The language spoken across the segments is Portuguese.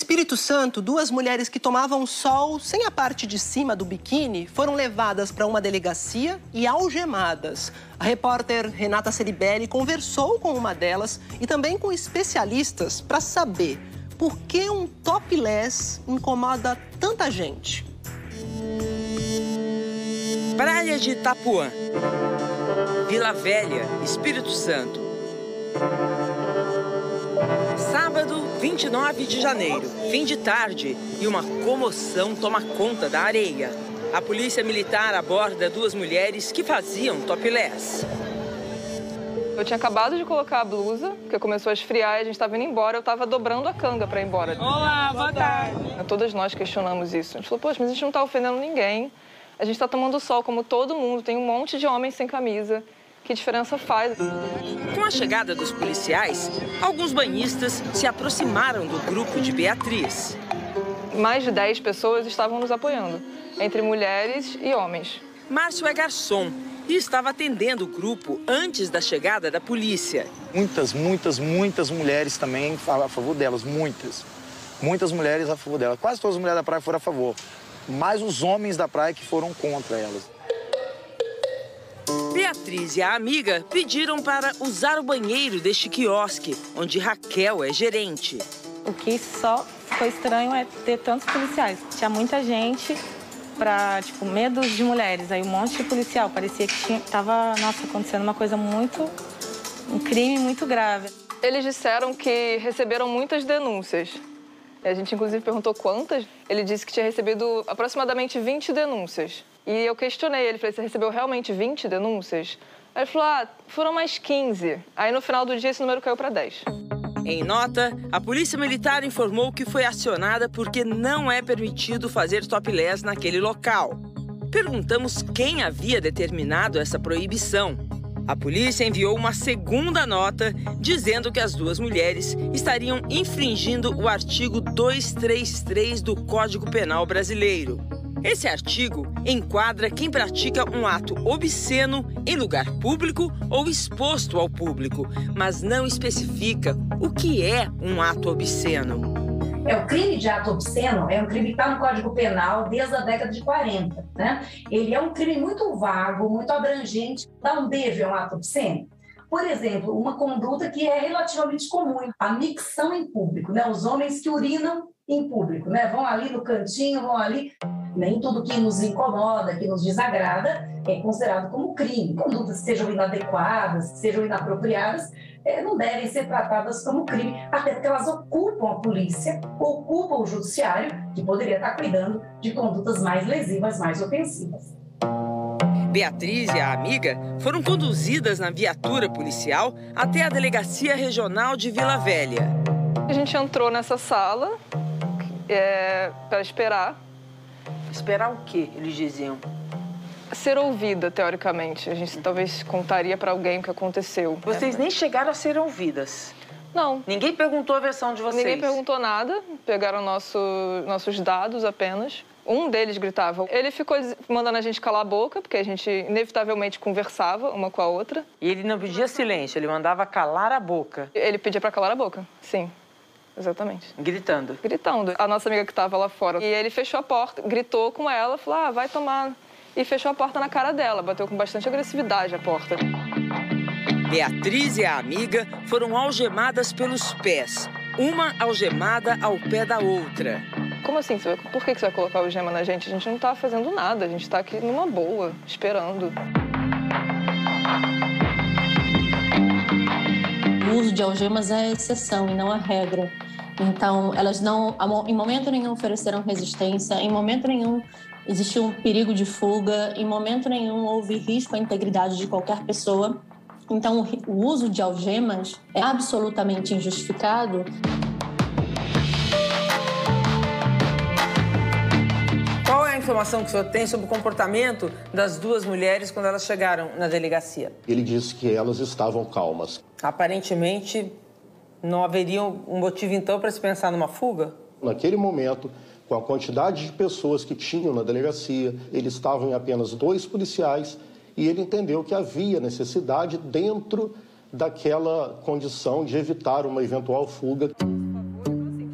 Espírito Santo, duas mulheres que tomavam sol sem a parte de cima do biquíni foram levadas para uma delegacia e algemadas. A repórter Renata Ceribelli conversou com uma delas e também com especialistas para saber por que um topless incomoda tanta gente. Praia de Itapuã, Vila Velha, Espírito Santo. Sábado, 29 de janeiro, fim de tarde, e uma comoção toma conta da areia. A polícia militar aborda duas mulheres que faziam topless. Eu tinha acabado de colocar a blusa, porque começou a esfriar e a gente estava indo embora. Eu estava dobrando a canga para ir embora. Olá, boa tarde. Todas nós questionamos isso. A gente falou, poxa, mas a gente não está ofendendo ninguém. A gente está tomando sol como todo mundo. Tem um monte de homens sem camisa. Que diferença faz? Com a chegada dos policiais, alguns banhistas se aproximaram do grupo de Beatriz. Mais de 10 pessoas estavam nos apoiando, entre mulheres e homens. Márcio é garçom e estava atendendo o grupo antes da chegada da polícia. Muitas mulheres também a favor delas, muitas mulheres a favor delas. Quase todas as mulheres da praia foram a favor, mas os homens da praia que foram contra elas. Beatriz e a amiga pediram para usar o banheiro deste quiosque, onde Raquel é gerente. O que só ficou estranho é ter tantos policiais. Tinha muita gente para, medo de mulheres. Aí um monte de policial. Parecia que estava, acontecendo uma coisa um crime muito grave. Eles disseram que receberam muitas denúncias. A gente, inclusive, perguntou quantas. Ele disse que tinha recebido aproximadamente 20 denúncias. E eu questionei ele, falei, você recebeu realmente 20 denúncias? Aí ele falou, foram mais 15. Aí, no final do dia, esse número caiu para 10. Em nota, a Polícia Militar informou que foi acionada porque não é permitido fazer topless naquele local. Perguntamos quem havia determinado essa proibição. A polícia enviou uma segunda nota dizendo que as duas mulheres estariam infringindo o artigo 233 do Código Penal brasileiro. Esse artigo enquadra quem pratica um ato obsceno em lugar público ou exposto ao público, mas não especifica o que é um ato obsceno. O crime de ato obsceno é um crime que está no Código Penal desde a década de 40, né? Ele é um crime muito vago, muito abrangente. Dar um beijo é um ato obsceno? Por exemplo, uma conduta que é relativamente comum, a micção em público, né? Os homens que urinam em público, né? Vão ali no cantinho, vão ali. Nem tudo que nos incomoda, que nos desagrada, é considerado como crime. Condutas que sejam inadequadas, que sejam inapropriadas, não devem ser tratadas como crime, até porque elas ocupam a polícia, ocupam o judiciário, que poderia estar cuidando de condutas mais lesivas, mais ofensivas. Beatriz e a amiga foram conduzidas na viatura policial até a Delegacia Regional de Vila Velha. A gente entrou nessa sala para esperar. Esperar o quê, eles diziam? Ser ouvida, teoricamente. A gente talvez contaria para alguém o que aconteceu. Vocês nem chegaram a ser ouvidas? Não. Ninguém perguntou a versão de vocês? Ninguém perguntou nada. Pegaram nossos dados apenas. Um deles gritava. Ele ficou mandando a gente calar a boca, porque a gente inevitavelmente conversava uma com a outra. E ele não pedia silêncio, ele mandava calar a boca? Ele pedia para calar a boca, sim. Exatamente. Gritando? Gritando. A nossa amiga que estava lá fora. E ele fechou a porta, gritou com ela, falou, vai tomar. E fechou a porta na cara dela, bateu com bastante agressividade a porta. Beatriz e a amiga foram algemadas pelos pés, uma algemada ao pé da outra. Como assim? Por que você vai colocar algema na gente? A gente não tá fazendo nada, a gente tá aqui numa boa, esperando. O uso de algemas é a exceção e não a regra. Então, elas não, em momento nenhum, ofereceram resistência, em momento nenhum existiu um perigo de fuga, em momento nenhum houve risco à integridade de qualquer pessoa. Então, o uso de algemas é absolutamente injustificado. Qual é a informação que o senhor tem sobre o comportamento das duas mulheres quando elas chegaram na delegacia? Ele disse que elas estavam calmas. Aparentemente, não haveria um motivo, então, para se pensar numa fuga? Naquele momento, com a quantidade de pessoas que tinham na delegacia, eles estavam em apenas 2 policiais e ele entendeu que havia necessidade dentro daquela condição de evitar uma eventual fuga.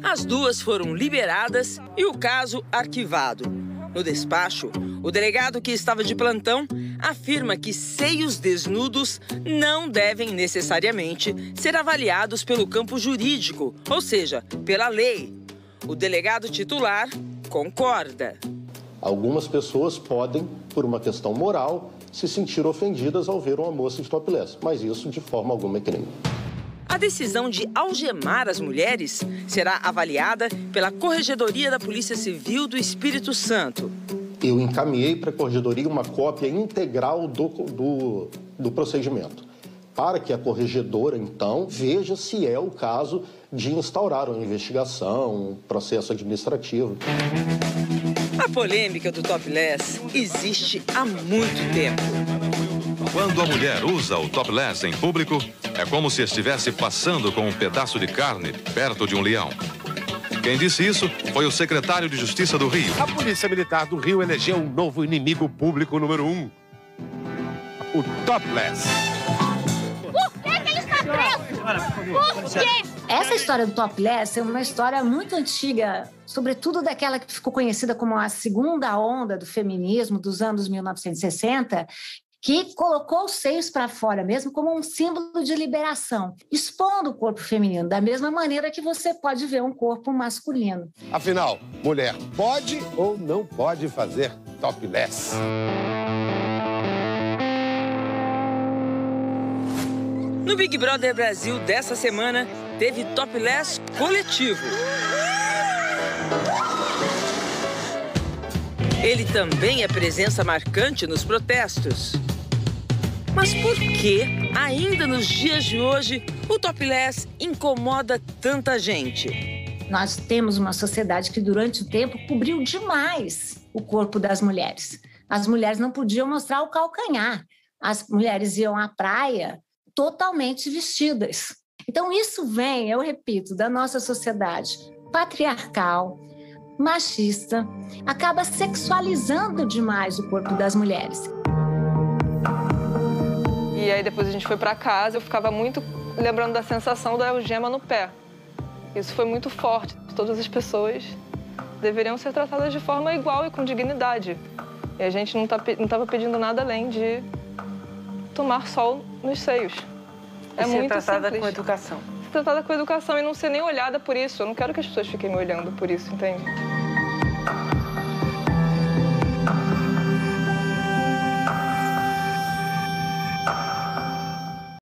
As duas foram liberadas e o caso arquivado. No despacho, o delegado que estava de plantão afirma que seios desnudos não devem necessariamente ser avaliados pelo campo jurídico, ou seja, pela lei. O delegado titular concorda. Algumas pessoas podem, por uma questão moral, se sentir ofendidas ao ver uma moça de topless, mas isso de forma alguma é crime. A decisão de algemar as mulheres será avaliada pela Corregedoria da Polícia Civil do Espírito Santo. Eu encaminhei para a Corregedoria uma cópia integral do procedimento, para que a corregedora, então, veja se é o caso de instaurar uma investigação, um processo administrativo. A polêmica do topless existe há muito tempo. Quando a mulher usa o topless em público, é como se estivesse passando com um pedaço de carne perto de um leão. Quem disse isso foi o secretário de Justiça do Rio. A Polícia Militar do Rio elegeu um novo inimigo público número 1. O topless. Por que ele está preso? Por quê? Essa história do topless é uma história muito antiga, sobretudo daquela que ficou conhecida como a segunda onda do feminismo dos anos 1960, que colocou os seios para fora mesmo como um símbolo de liberação, expondo o corpo feminino, da mesma maneira que você pode ver um corpo masculino. Afinal, mulher pode ou não pode fazer topless? No Big Brother Brasil dessa semana, teve topless coletivo. Ele também é presença marcante nos protestos. Mas por que, ainda nos dias de hoje, o topless incomoda tanta gente? Nós temos uma sociedade que durante o tempo cobriu demais o corpo das mulheres. As mulheres não podiam mostrar o calcanhar. As mulheres iam à praia totalmente vestidas. Então isso vem, eu repito, da nossa sociedade patriarcal, machista, acaba sexualizando demais o corpo das mulheres. E aí depois a gente foi para casa, eu ficava muito lembrando da sensação da algema no pé. Isso foi muito forte. Todas as pessoas deveriam ser tratadas de forma igual e com dignidade. E a gente não estava pedindo nada além de tomar sol nos seios. É muito simples. Ser tratada com educação. Ser tratada com educação e não ser nem olhada por isso. Eu não quero que as pessoas fiquem me olhando por isso, entende?